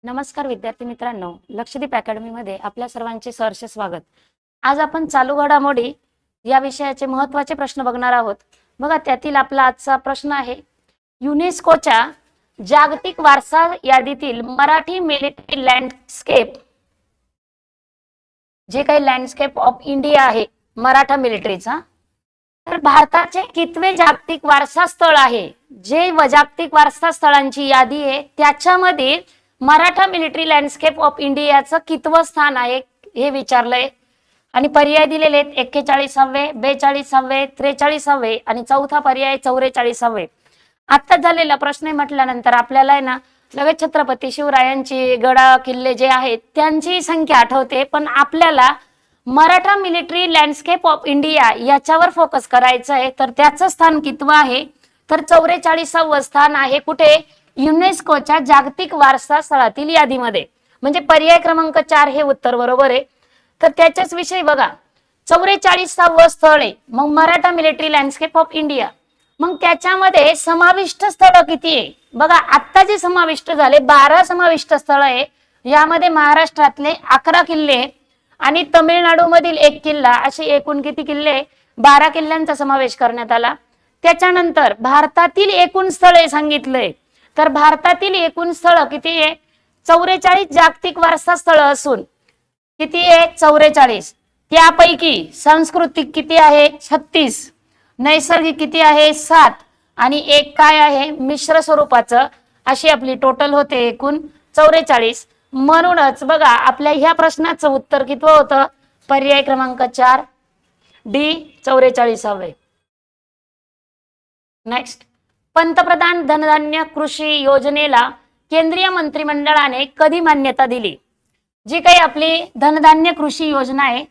नमस्कार विद्यार्थी मित्रांनो, लक्षदीप अकॅडमी मध्ये आपल्या सर्वांचे सहर्ष स्वागत। आज आपण चालू घडामोडी या विषयाचे महत्त्वाचे प्रश्न बघणार आहोत। बघा, त्यातील आपला आजचा प्रश्न आहे, युनेस्कोच्या जागतिक वारसा यादीतील मराठी मिलिटरी लँडस्केप, जे काही लँडस्केप ऑफ इंडिया आहे मराठा मिलिटरीचा, तर भारताचे कितवे जागतिक वारसा स्थळ आहे? जे जागतिक वारसा स्थळांची यादी आहे त्याच्यामध्ये मराठा मिलिटरी लँडस्केप ऑफ इंडियाचं कितवं स्थान आहे हे विचारलंय। आणि पर्याय दिलेले आहेत 41वे, 42वे, 43वे आणि चौथा पर्याय 44वे। आता झालेला प्रश्न म्हटल्यानंतर आपल्याला आहे ना लगेच छत्रपती शिवरायांची गडा किल्ले जे आहेत त्यांची संख्या आठवते, पण आपल्याला Maratha military landscape of India याच्यावर फोकस करायचं आहे। तर त्याचं स्थान कितवं आहे? तर 44वं स्थान आहे। कुठे? युनेस्कोच्या जागतिक वारसा स्थळातील यादीमध्ये। म्हणजे पर्याय क्रमांक 4 हे उत्तर बरोबर आहे। तर त्याच्याच विषयी बघा, 44वं स्थळ आहे मग Maratha military landscape of India, मग त्याच्यामध्ये समाविष्ट स्थळ किती आहे? बघा, आता जे समाविष्ट झाले 12 समाविष्ट स्थळ आहे। यामध्ये महाराष्ट्रातले 11 किल्ले आणि तमिळनाडू मधील 1 किल्ला, असे एकूण किती किल्ले? 12 किल्ल्यांचा समावेश करण्यात आला। त्याच्यानंतर भारतातील एकूण स्थळे सांगितलंय, तर भारतातील एकूण स्थळ किती आहे? 44 जागतिक वारसा स्थळ असून किती आहे? 44। त्यापैकी सांस्कृतिक किती आहे? 36, नैसर्गिक किती आहे? 7 आणि एक काय आहे? मिश्र स्वरूपाचं, अशी आपली टोटल होते एकूण 44। म्हणूनच बघा, आपल्या ह्या प्रश्नाचं उत्तर कितवं होतं? पर्याय क्रमांक 4 डी 44वे। नेक्स्ट, पंतप्रधान धनधान्य कृषी योजनेला केंद्रीय मंत्रिमंडळाने कधी मान्यता दिली? जी काही आपली धनधान्य कृषी योजना आहे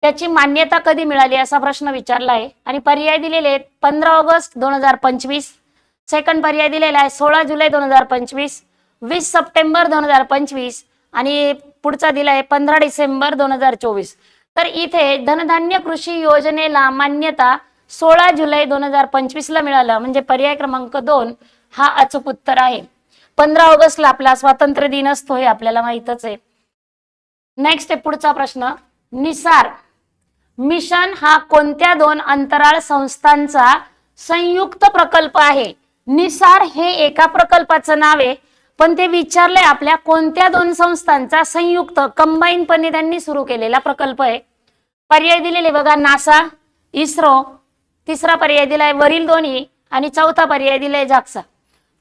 त्याची मान्यता कधी मिळाली असा प्रश्न विचारला आहे। आणि पर्याय दिलेले आहेत 15 ऑगस्ट 2025, सेकंड पर्याय दिलेला आहे 16 जुलै 2025, 20 सप्टेंबर 2025 आणि पुढचा दिला आहे 15 डिसेंबर 2024। तर इथे धनधान्य कृषी योजनेला मान्यता 16 जुलै 2025 ला मिळालं, म्हणजे पर्याय क्रमांक 2 हा अचूक उत्तर आहे। 15 ऑगस्टला आपला स्वातंत्र्य दिन असतो हे आपल्याला माहितच आहे। नेक्स्ट आहे पुढचा प्रश्न, निसार मिशन हा कोणत्या 2 अंतराळ संस्थांचा संयुक्त प्रकल्प आहे? निसार हे एका प्रकल्पाचं नाव आहे, पण ते विचारले आपल्या कोणत्या 2 संस्थांचा संयुक्त कंबाईनपणे त्यांनी सुरू केलेला प्रकल्प आहे। पर्याय दिलेले बघा, नासा, इस्रो, तिसरा पर्याय दिलाय वरील दोन्ही आणि चौथा पर्याय दिलाय जाक्सा।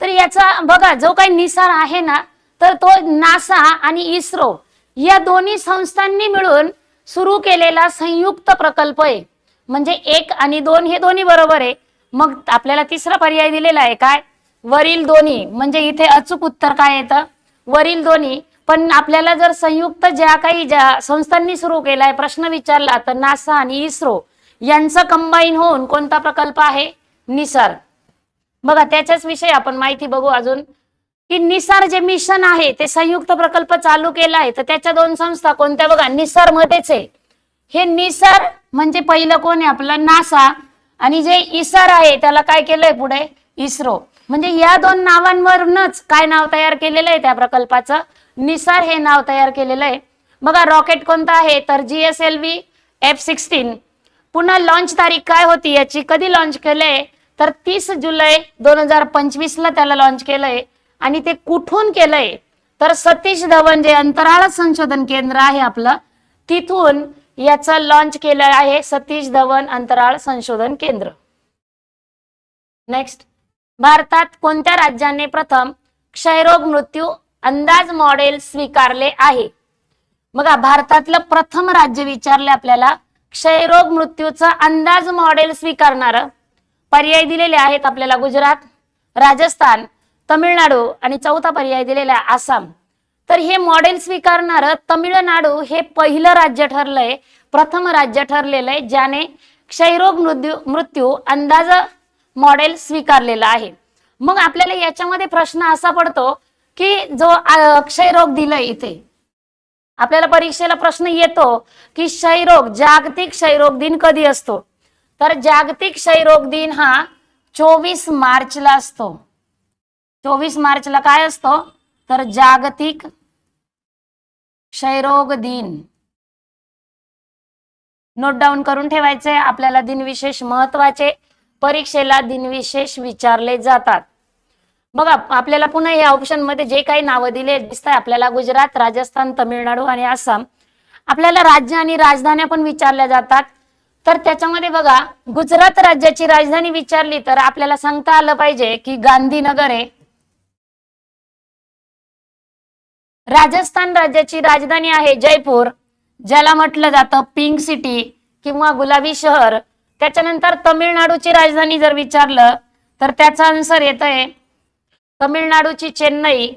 तर याचा बघा, जो काही निसार आहे ना, तर तो नासा आणि इस्रो या दोन्ही संस्थांनी मिळून सुरू केलेला संयुक्त प्रकल्प आहे। म्हणजे 1 आणि 2 हे दोन्ही बरोबर आहे। मग आपल्याला तिसरा पर्याय दिलेला आहे काय? वरील दोन्ही, म्हणजे इथे अचूक उत्तर काय येतं? वरील दोन्ही। पण आपल्याला जर संयुक्त ज्या संस्थांनी सुरू केलाय प्रश्न विचारला तर नासा आणि इस्रो यांचा कंबाईन होऊन कोणता प्रकल्प आहे? निसार। बघा, त्याच्याच विषयी आपण माहिती बघू अजून, की निसार जे मिशन आहे ते संयुक्त प्रकल्प चालू केला आहे, तर त्याच्या 2 संस्था कोणत्या? बघा, निसार मध्येच आहे। हे निसार म्हणजे पहिलं कोण आहे? आपला नासा, आणि जे इसार आहे त्याला काय केलंय पुढे? इस्रो। म्हणजे या 2 नावांवरूनच काय नाव तयार केलेलं आहे त्या प्रकल्पाचं? निसार हे नाव तयार केलेलं आहे। बघा, रॉकेट कोणता आहे? तर GSLV F-16। पुन्हा लॉन्च तारीख काय होती याची? कधी लॉन्च केलंय? तर 30 जुलै 2025 ला त्याला लॉन्च केलंय। आणि ते कुठून केलंय? तर सतीश धवन जे अंतराळ संशोधन केंद्र आहे आपलं, तिथून याचं लॉन्च केलं आहे, सतीश धवन अंतराळ संशोधन केंद्र। नेक्स्ट, भारतात कोणत्या राज्याने प्रथम क्षयरोग मृत्यू अंदाज मॉडेल स्वीकारले आहे? बघा, भारतातलं प्रथम राज्य विचारले आपल्याला क्षयरोग मृत्यूचा अंदाज मॉडेल स्वीकारणार। पर्याय दिलेले आहेत आपल्याला गुजरात, राजस्थान, तमिळनाडू आणि चौथा पर्याय दिलेला आहे आसाम। तर हे मॉडेल स्वीकारणार तमिळनाडू हे पहिलं राज्य ठरलंय, प्रथम राज्य ठरलेलं आहे ज्याने क्षयरोग मृत्यू अंदाज मॉडेल स्वीकारलेला आहे। मग आपल्याला याच्यामध्ये प्रश्न असा पडतो की जो क्षयरोग दिलाय, इथे आपल्याला परीक्षेला प्रश्न येतो की क्षयरोग, जागतिक क्षयरोग दिन कधी असतो? तर जागतिक क्षयरोग दिन हा 24 मार्चला असतो। 24 मार्चला काय असतो? तर जागतिक क्षयरोग दिन नोट डाऊन करून ठेवायचे. आपल्याला दिनविशेष महत्वाचे, परीक्षेला दिनविशेष विचारले जातात. बघा आपल्याला पुन्हा या ऑप्शन मध्ये जे काही नावं दिले दिसत आहे आपल्याला, गुजरात, राजस्थान, तमिळनाडू आणि आसाम. आपल्याला राज्य आणि राजधान्या पण विचारल्या जातात. तर त्याच्यामध्ये बघा गुजरात राज्याची राजधानी विचारली तर आपल्याला सांगता आलं पाहिजे की गांधीनगर आहे. राजस्थान राज्याची राजधानी आहे जयपूर, ज्याला म्हटलं जातं पिंक सिटी किंवा गुलाबी शहर. त्याच्यानंतर तमिळनाडूची राजधानी जर विचारलं तर त्याचा आन्सर येत आहे तमिळनाडूची चेन्नई.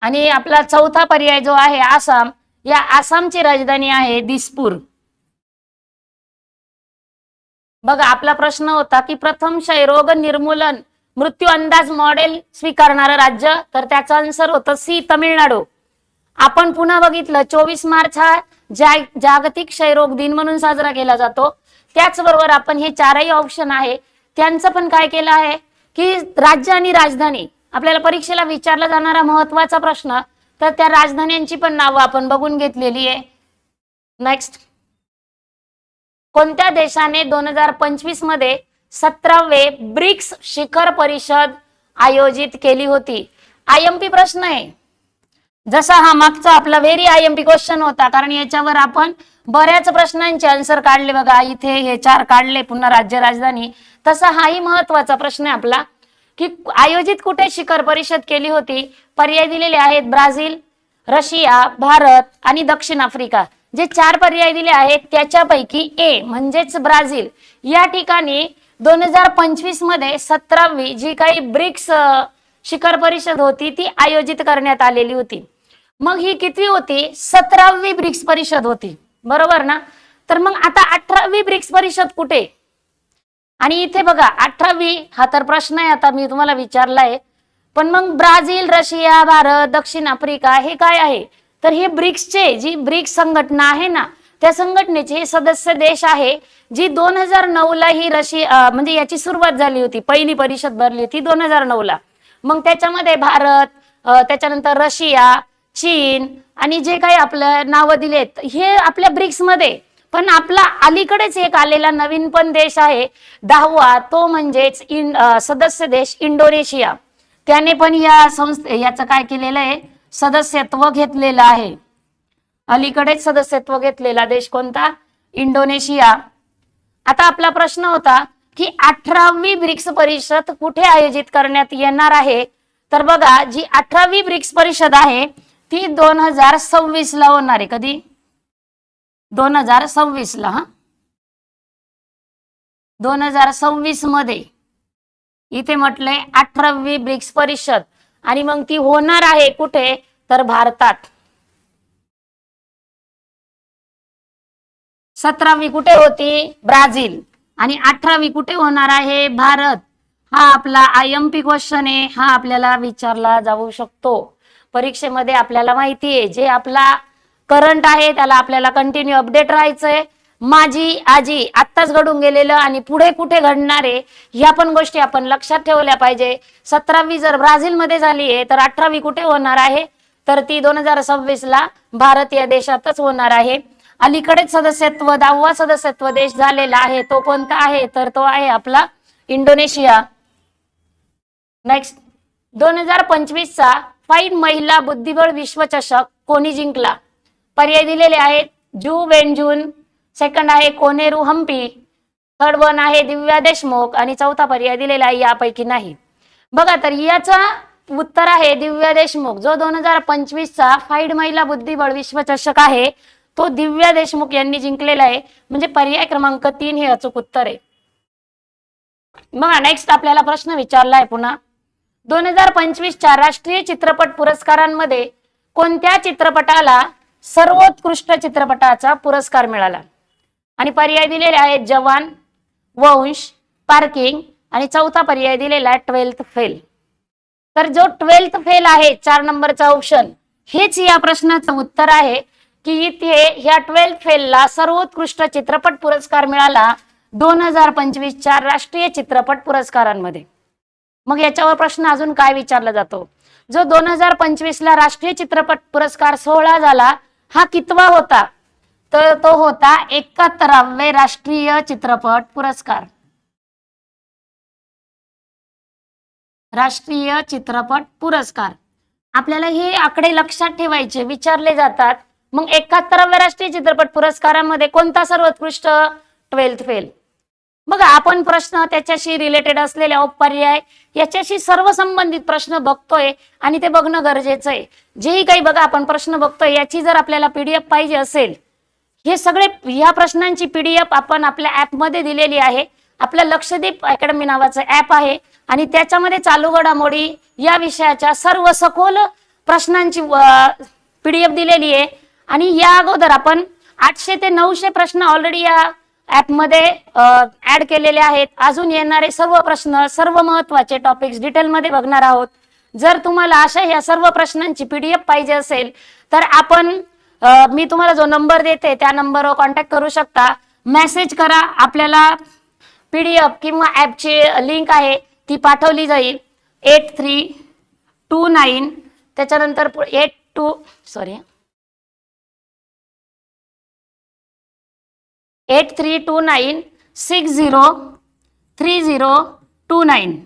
आणि आपला चौथा पर्याय जो आहे आसाम, या आसामची राजधानी आहे दिसपूर. बघा आपला प्रश्न होता की प्रथम क्षयरोग निर्मूलन मृत्यू अंदाज मॉडेल स्वीकारणारं राज्य, तर त्याचा आन्सर होतं सी तमिळनाडू. आपण पुन्हा बघितलं 24 मार्च हा जागतिक क्षयरोग दिन म्हणून साजरा केला जातो. त्याचबरोबर आपण हे चारही ऑप्शन आहे त्यांचं पण काय केलं आहे की राज्य आणि राजधानी आपल्याला परीक्षेला विचारला जाणारा महत्वाचा प्रश्न, तर त्या राजधान्यांची पण नावं आपण बघून घेतलेली आहे. नेक्स्ट, कोणत्या देशाने 2025 मध्ये 17वे ब्रिक्स शिखर परिषद आयोजित केली होती? आयएमपी प्रश्न आहे. जसा हा मागचा आपला व्हेरी आयएमपी क्वेश्चन होता, कारण याच्यावर आपण बऱ्याच प्रश्नांचे आन्सर काढले. बघा इथे हे 4 काढले, पुन्हा राज्य राजधानी. तसा हाही महत्वाचा प्रश्न आहे आपला की आयोजित कुठे शिखर परिषद केली होती? पर्याय दिलेले आहेत ब्राझील, रशिया, भारत आणि दक्षिण आफ्रिका. जे 4 पर्याय दिले आहेत त्याच्यापैकी ए म्हणजेच ब्राझील या ठिकाणी 2025 मध्ये 17वी जी काही ब्रिक्स शिखर परिषद होती ती आयोजित करण्यात आलेली होती. मग ही किती होती? 17वी ब्रिक्स परिषद होती, बरोबर ना? तर मग आता 18वी ब्रिक्स परिषद कुठे? आणि इथे बघा 18वी हा तर प्रश्न आहे आता मी तुम्हाला विचारलाय, पण मग ब्राझील, रशिया, भारत, दक्षिण आफ्रिका हे काय आहे? तर हे ब्रिक्सचे जी ब्रिक्स संघटना आहे ना, त्या संघटनेचे सदस्य देश आहे, जी 2009 ला ही रशिया म्हणजे याची सुरुवात झाली होती. पहिली परिषद भरली होती 2009 ला. मग त्याच्यामध्ये भारत, त्याच्यानंतर रशिया, चीन आणि जे काही आपलं नावं दिलेत हे आपल्या ब्रिक्स मध्ये. पण आपला अलीकडेच एक आलेला नवीन पण देश आहे 10वा, तो म्हणजेच सदस्य देश इंडोनेशिया. त्याने पण या याचं काय केलेलं आहे? सदस्यत्व घेतलेलं आहे. अलीकडेच सदस्यत्व घेतलेला देश कोणता? इंडोनेशिया. आता आपला प्रश्न होता की 18वी ब्रिक्स परिषद कुठे आयोजित करण्यात येणार आहे? तर बघा जी 18वी ब्रिक्स परिषद आहे ती 2026 ला होणार आहे. कधी? 2026 ला. 2026 मध्ये इथे म्हटलंय 18वी ब्रिक्स परिषद. आणि मग ती होणार आहे कुठे? तर भारतात. 17वी कुठे होती? ब्राझील. आणि 18वी कुठे होणार आहे? भारत. हा आपला आयएमपी क्वेश्चन आहे, हा आपल्याला विचारला जाऊ शकतो परीक्षेमध्ये. आपल्याला माहिती आहे जे आपला करंट आहे त्याला आपल्याला कंटिन्यू अपडेट राहायचंय. माझी आजी आत्ताच घडून गेलेलं आणि पुढे कुठे घडणार आहे ह्या पण गोष्टी आपण लक्षात ठेवल्या पाहिजे. 17वी जर ब्राझील मध्ये झाली आहे तर 18वी कुठे होणार आहे? तर ती 2026 ला भारत या देशातच होणार आहे. अलीकडेच सदस्यत्व 10वा सदस्यत्व देश झालेला आहे, तो कोणता आहे? तर तो आहे आपला इंडोनेशिया. नेक्स्ट, 2025 चा फाईड महिला बुद्धिबळ विश्वचषक कोणी जिंकला? पर्याय दिलेले आहेत जू वेनजून, सेकंड आहे कोनेरू हम्पी, थर्ड वन आहे दिव्या देशमुख आणि चौथा पर्याय दिलेला आहे यापैकी नाही. बघा तर याचा उत्तर आहे दिव्या देशमुख. जो 2025 चा फाईड महिला बुद्धिबळ विश्वचषक आहे तो दिव्या देशमुख यांनी जिंकलेला आहे. म्हणजे पर्याय क्रमांक 3 हे अचूक उत्तर आहे. बघा नेक्स्ट आपल्याला प्रश्न विचारला आहे पुन्हा, 2025 च्या राष्ट्रीय चित्रपट पुरस्कारांमध्ये कोणत्या चित्रपटाला सर्वोत्कृष्ट चित्रपटाचा पुरस्कार मिळाला? आणि पर्याय दिलेले आहेत जवान, वंश, पार्किंग आणि चौथा पर्याय दिलेला आहे 12th फेल. तर जो 12th फेल आहे 4 नंबरचा ऑप्शन, हेच या प्रश्नाचं उत्तर आहे की इथे ह्या 12th फेलला सर्वोत्कृष्ट चित्रपट पुरस्कार मिळाला 2025 च्या राष्ट्रीय चित्रपट पुरस्कारांमध्ये. मग याच्यावर प्रश्न अजून काय विचारला जातो? जो 2025 ला राष्ट्रीय चित्रपट पुरस्कार सोहळा झाला हा कितवा होता? तर तो होता 71वे राष्ट्रीय चित्रपट पुरस्कार. राष्ट्रीय चित्रपट पुरस्कार. आपल्याला हे आकडे लक्षात ठेवायचे, विचारले जातात. मग 71व्या राष्ट्रीय चित्रपट पुरस्कारामध्ये कोणता सर्वोत्कृष्ट? 12th fail. बघा आपण प्रश्न त्याच्याशी रिलेटेड असलेल्या पर्याय याच्याशी सर्व संबंधित प्रश्न बघतोय आणि ते बघणं गरजेचं आहे. जेही काही बघा आपण प्रश्न बघतोय याची जर आपल्याला पीडीएफ पाहिजे असेल, हे सगळे या प्रश्नांची पीडीएफ आपण आपल्या ऍप मध्ये दिलेली आहे. आपलं लक्षदीप अकॅडमी नावाचं ऍप आहे आणि त्याच्यामध्ये चालू घडामोडी या विषयाच्या सर्व सखोल प्रश्नांची पीडीएफ दिलेली आहे. आणि या अगोदर आपण 800 ते 900 प्रश्न ऑलरेडी या ऍप मध्ये ऍड केलेले आहेत. अजून येणारे सर्व प्रश्न, सर्व महत्त्वाचे टॉपिक्स डिटेल मध्ये बघणार आहोत. जर तुम्हाला अशा या सर्व प्रश्नांची पीडीएफ पाहिजे असेल तर आपण मी तुम्हाला जो नंबर देते त्या नंबरवर कॉन्टॅक्ट करू शकता. मेसेज करा, आपल्याला पीडीएफ किंवा ऍपची लिंक आहे ती पाठवली जाईल. 8329 त्याच्यानंतर 8329603029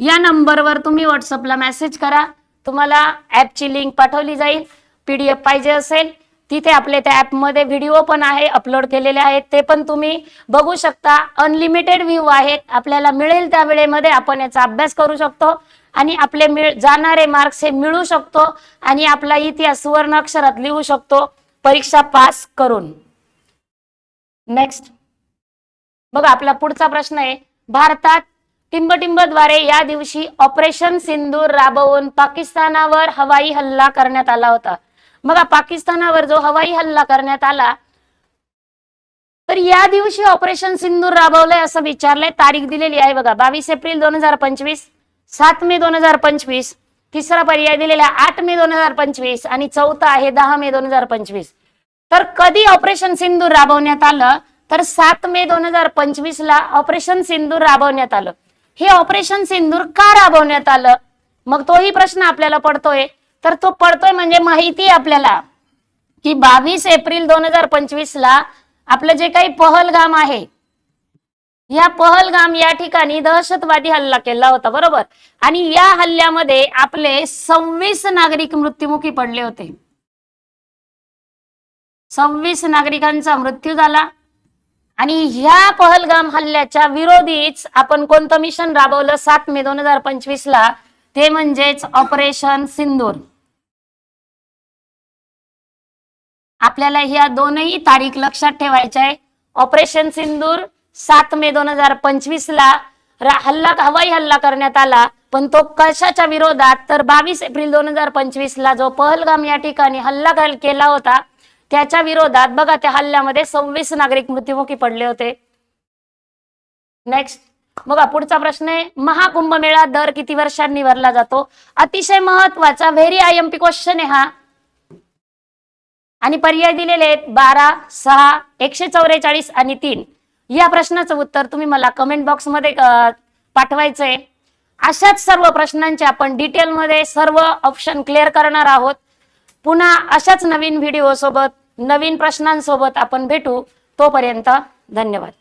या नंबरवर तुम्ही व्हॉट्सअपला मेसेज करा. तुम्हाला ऍपची लिंक पाठवली जाईल. पीडीएफ पाहिजे असेल तिथे आपले त्या ऍप मध्ये व्हिडिओ पण आहे, अपलोड केलेले आहेत, ते पण तुम्ही बघू शकता. अनलिमिटेड व्ह्यू आहेत. आपल्याला मिळेल त्या वेळेमध्ये आपण याचा अभ्यास करू शकतो आणि आपले जाणारे मार्क्स हे मिळू शकतो आणि आपला इतिहास सुवर्ण अक्षरात लिहू शकतो परीक्षा पास करून. नेक्स्ट बघा आपला पुढचा प्रश्न आहे, भारतात टिंबटिंबद्वारे या दिवशी ऑपरेशन सिंदूर राबवून पाकिस्तानावर हवाई हल्ला करण्यात आला होता. बघा पाकिस्तानावर जो हवाई हल्ला करण्यात आला तर या दिवशी ऑपरेशन सिंदूर राबवलंय असं विचारलंय. तारीख दिलेली आहे बघा 22 एप्रिल 2025, 7 मे 2025, तिसरा पर्याय दिलेला 8 मे 2025 आणि चौथा आहे 10 मे 2025. तर कधी ऑपरेशन सिंदूर राबवण्यात आलं? तर 7 मे 2025 ला ऑपरेशन सिंदूर राबवण्यात आलं. हे ऑपरेशन सिंदूर का राबवण्यात आलं? मग तोही प्रश्न आपल्याला पडतोय. तर तो पडतोय म्हणजे माहिती आपल्याला की 22 एप्रिल 2025 ला आपलं जे काही पहलगाम आहे, या पहलगाम या ठिकाणी दहशतवादी हल्ला केला होता, बरोबर. आणि या हल्ल्यामध्ये आपले 26 नागरिक मृत्युमुखी पडले होते. 26 नागरिकांचा मृत्यू झाला. आणि ह्या पहलगाम हल्ल्याच्या विरोधीच आपण कोणतं मिशन राबवलं 7 मे 2025 ला? ते म्हणजेच ऑपरेशन सिंदूर. आपल्याला ह्या दोनही तारीख लक्षात ठेवायच्या आहे. ऑपरेशन सिंदूर 7 मे 2025 ला हवाई हल्ला करण्यात आला, पण तो कशाच्या विरोधात? तर 22 एप्रिल 2025 ला जो पहलगाम या ठिकाणी हल्ला केला होता त्याच्या विरोधात. बघा त्या हल्ल्यामध्ये 26 नागरिक मृत्युमुखी पडले होते. नेक्स्ट बघा पुढचा प्रश्न आहे, महाकुंभमेळा दर किती वर्षांनी भरला जातो? अतिशय महत्वाचा व्हेरी आयएमपी क्वेश्चन आहे हा. आणि पर्याय दिलेले आहेत 12, 6, 144 आणि 3. या प्रश्नाचं उत्तर तुम्ही मला कमेंट बॉक्स मध्ये पाठवायचंय. अशाच सर्व प्रश्नांचे आपण डिटेलमध्ये सर्व ऑप्शन क्लिअर करणार आहोत. पुन्हा अशाच नवीन व्हिडिओ सोबत, नवीन प्रश्नांसोबत आपण भेटू. तोपर्यंत धन्यवाद.